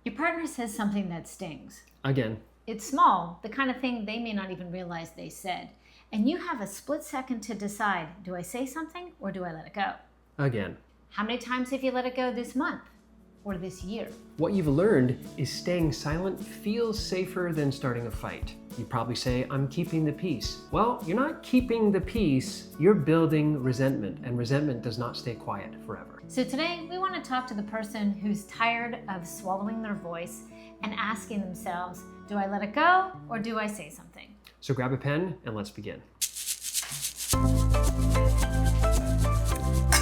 Your partner says something that stings. Again. It's small, the kind of thing they may not even realize they said. And you have a split second to decide, do I say something or do I let it go? Again. How many times have you let it go this month or this year? What you've learned is staying silent feels safer than starting a fight. You probably say, I'm keeping the peace. Well, you're not keeping the peace, you're building resentment, and resentment does not stay quiet forever. So today we want to talk to the person who's tired of swallowing their voice and asking themselves, do I let it go or do I say something? So grab a pen and let's begin.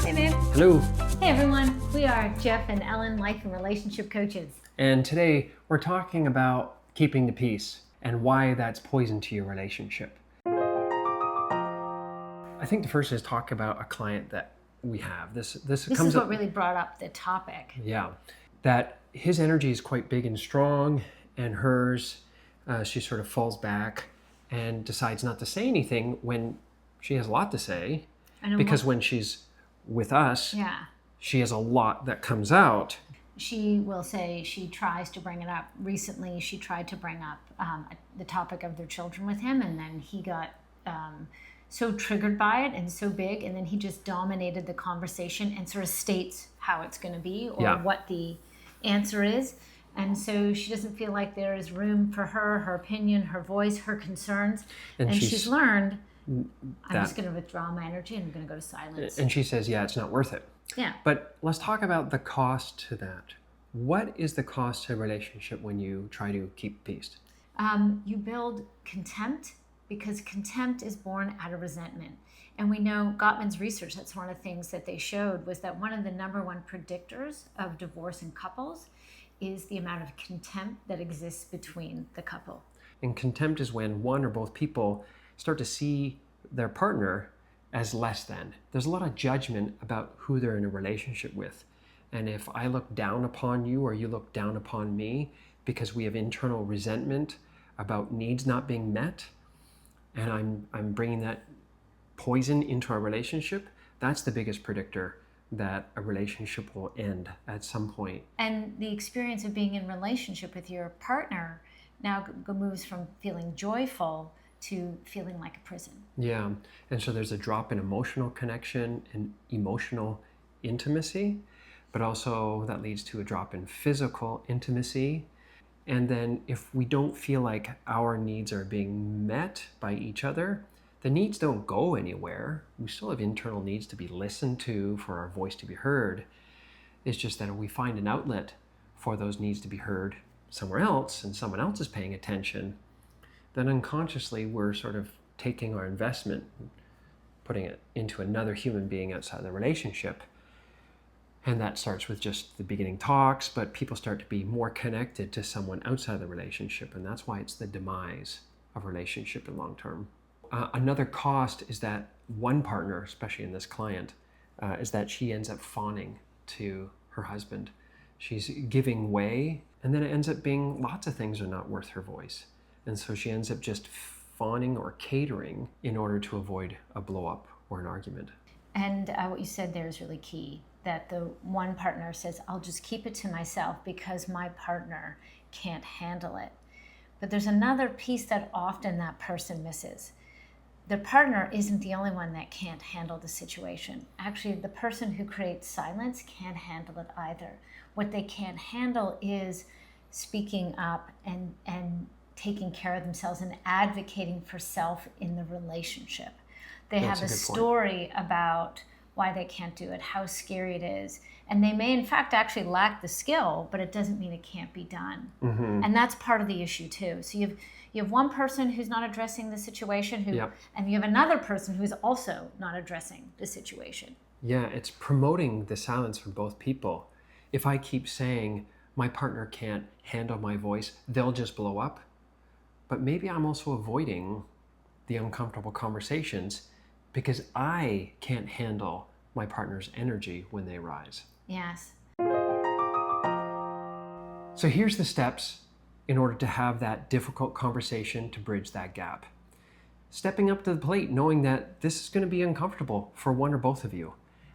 Hey babe. Hello. Hey everyone, we are Jeff and Ellen, life and relationship coaches. And today we're talking about keeping the peace and why that's poison to your relationship. I think the first is talk about a client that we have. This comes is what up, really brought up the topic. Yeah, that his energy is quite big and strong, and hers, she sort of falls back and decides not to say anything when she has a lot to say, because when she's with us, she has a lot that comes out. She will say she tries to bring it up. Recently, she tried to bring up the topic of their children with him, and then he got so triggered by it and so big, and then he just dominated the conversation and sort of states how it's going to be or what the answer is. And so she doesn't feel like there is room for her opinion, her voice, her concerns. And she's learned, I'm just going to withdraw my energy and I'm going to go to silence. And she says, yeah, it's not worth it. Yeah. But let's talk about the cost to that. What is the cost to a relationship when you try to keep peace? You build contempt, because contempt is born out of resentment. And we know Gottman's research, that's one of the things that they showed, was that one of the number one predictors of divorce in couples is the amount of contempt that exists between the couple. And contempt is when one or both people start to see their partner as less than. There's a lot of judgment about who they're in a relationship with. And if I look down upon you or you look down upon me because we have internal resentment about needs not being met, and I'm bringing that poison into our relationship, that's the biggest predictor that a relationship will end at some point. And the experience of being in relationship with your partner now moves from feeling joyful to feeling like a prison. Yeah, and so there's a drop in emotional connection and emotional intimacy, but also that leads to a drop in physical intimacy. And then if we don't feel like our needs are being met by each other, the needs don't go anywhere. We still have internal needs to be listened to, for our voice to be heard. It's just that if we find an outlet for those needs to be heard somewhere else and someone else is paying attention, then unconsciously we're sort of taking our investment, putting it into another human being outside the relationship. And that starts with just the beginning talks, but people start to be more connected to someone outside the relationship. And that's why it's the demise of relationship in long term. Another cost is that one partner, especially in this client, is that she ends up fawning to her husband. She's giving way, and then it ends up being lots of things are not worth her voice. And so she ends up just fawning or catering in order to avoid a blow up or an argument. And what you said there is really key, that the one partner says, I'll just keep it to myself because my partner can't handle it. But there's another piece that often that person misses. The partner isn't the only one that can't handle the situation. Actually, the person who creates silence can't handle it either. What they can't handle is speaking up and taking care of themselves and advocating for self in the relationship. They have a story about why they can't do it, how scary it is. And they may, in fact, actually lack the skill, but it doesn't mean it can't be done. Mm-hmm. And that's part of the issue, too. So you have one person who's not addressing the situation, and you have another person who's also not addressing the situation. Yeah, it's promoting the silence for both people. If I keep saying, my partner can't handle my voice, they'll just blow up. But maybe I'm also avoiding the uncomfortable conversations because I can't handle my partner's energy when they rise. Yes. So here's the steps in order to have that difficult conversation to bridge that gap. Stepping up to the plate, knowing that this is going to be uncomfortable for one or both of you,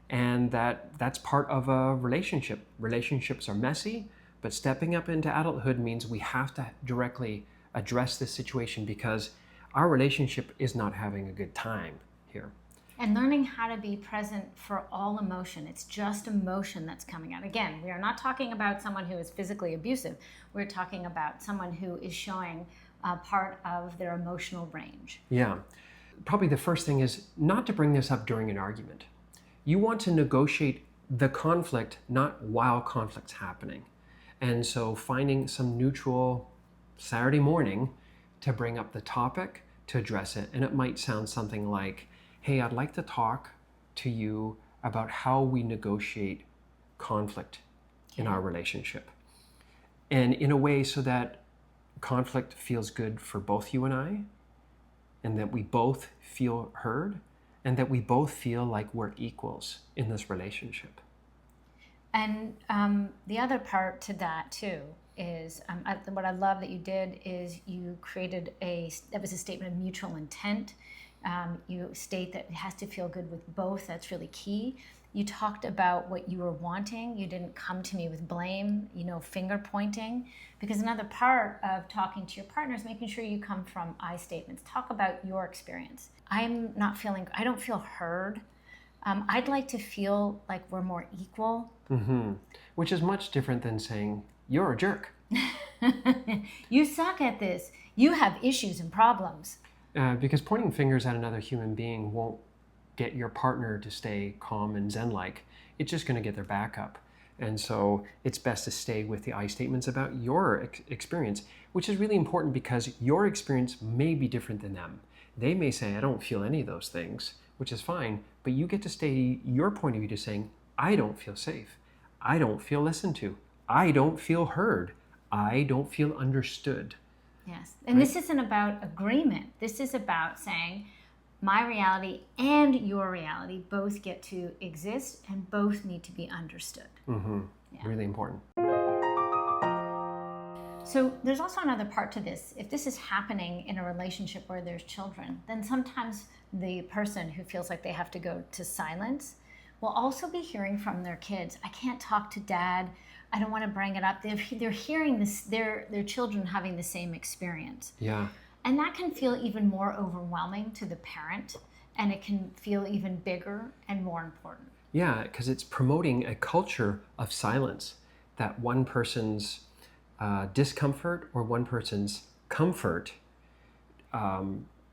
and that's part of a relationship. Relationships are messy, But stepping up into adulthood means we have to directly address this situation because our relationship is not having a good time here. And learning how to be present for all emotion. It's just emotion that's coming out. Again, we are not talking about someone who is physically abusive. We're talking about someone who is showing part of their emotional range. Yeah. Probably the first thing is not to bring this up during an argument. You want to negotiate the conflict, not while conflict's happening. And so finding some neutral Saturday morning to bring up the topic, to address it. And it might sound something like, hey, I'd like to talk to you about how we negotiate conflict in our relationship. And in a way so that conflict feels good for both you and I, and that we both feel heard, and that we both feel like we're equals in this relationship. And the other part to that too is what I love that you did is you created that was a statement of mutual intent. You state that it has to feel good with both. That's really key. You talked about what you were wanting. You didn't come to me with blame, finger pointing. Because another part of talking to your partner is making sure you come from I statements. Talk about your experience. I don't feel heard. I'd like to feel like we're more equal. Mm-hmm. Which is much different than saying, you're a jerk. You suck at this. You have issues and problems. Because pointing fingers at another human being won't get your partner to stay calm and zen-like. It's just going to get their back up. And so it's best to stay with the I statements about your experience, which is really important because your experience may be different than them. They may say, I don't feel any of those things, which is fine, but you get to stay your point of view to saying, I don't feel safe. I don't feel listened to. I don't feel heard. I don't feel understood. Yes. And This isn't about agreement. This is about saying my reality and your reality both get to exist and both need to be understood. Mm-hmm. Yeah. Really important. So there's also another part to this. If this is happening in a relationship where there's children, then sometimes the person who feels like they have to go to silence will also be hearing from their kids. I can't talk to dad. I don't want to bring it up. They're hearing this, their children having the same experience. Yeah. And that can feel even more overwhelming to the parent, and it can feel even bigger and more important. Yeah, because it's promoting a culture of silence, that one person's discomfort or one person's comfort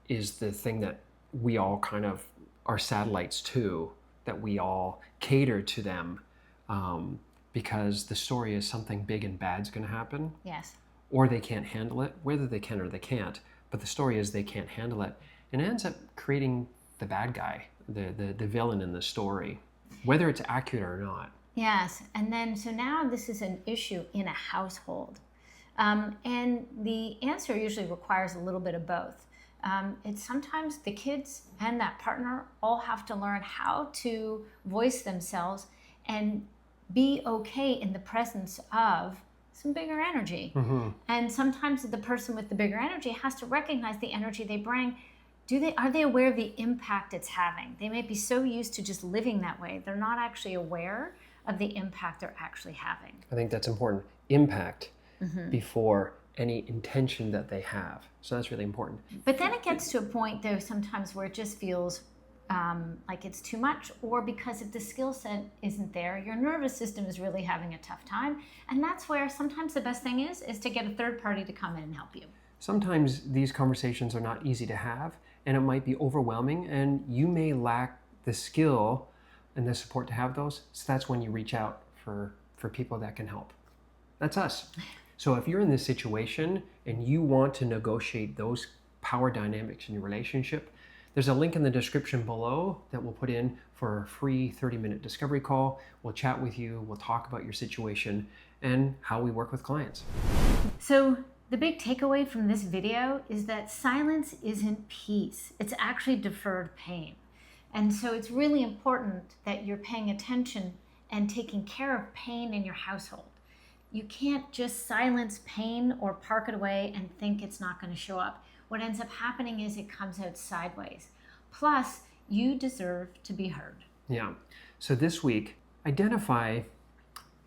is the thing that we all kind of are satellites to, that we all cater to them because the story is something big and bad's going to happen. Yes. Or they can't handle it, whether they can or they can't. But the story is they can't handle it. And it ends up creating the bad guy, the villain in the story, whether it's accurate or not. Yes. And then, so now this is an issue in a household. And the answer usually requires a little bit of both. It's sometimes the kids and that partner all have to learn how to voice themselves and be okay in the presence of some bigger energy. Mm-hmm. And sometimes the person with the bigger energy has to recognize the energy they bring. Are they aware of the impact it's having? They may be so used to just living that way, they're not actually aware of the impact they're actually having. I think that's important. Impact before any intention that they have. So that's really important. But then it gets to a point, though, sometimes where it just feels like it's too much, or because if the skill set isn't there, your nervous system is really having a tough time. And that's where sometimes the best thing is to get a third party to come in and help you. Sometimes these conversations are not easy to have, and it might be overwhelming, and you may lack the skill and the support to have those. So that's when you reach out for people that can help. That's us. So if you're in this situation and you want to negotiate those power dynamics in your relationship, there's a link in the description below that we'll put in for a free 30-minute discovery call. We'll chat with you, we'll talk about your situation and how we work with clients. So the big takeaway from this video is that silence isn't peace. It's actually deferred pain. And so it's really important that you're paying attention and taking care of pain in your household. You can't just silence pain or park it away and think it's not going to show up. What ends up happening is it comes out sideways. Plus, you deserve to be heard. Yeah. So this week, identify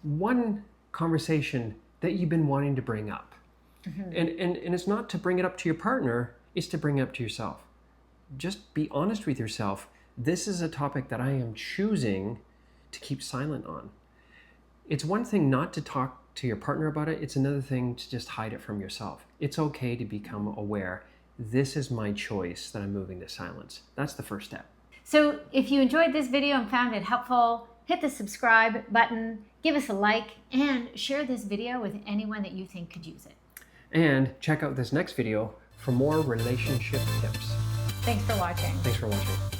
one conversation that you've been wanting to bring up. And it's not to bring it up to your partner, it's to bring it up to yourself. Just be honest with yourself. This is a topic that I am choosing to keep silent on. It's one thing not to talk to your partner about it. It's another thing to just hide it from yourself. It's okay to become aware. This is my choice that I'm moving to silence. That's the first step. So if you enjoyed this video and found it helpful, hit the subscribe button, give us a like, and share this video with anyone that you think could use it. And check out this next video for more relationship tips. Thanks for watching. Thanks for watching.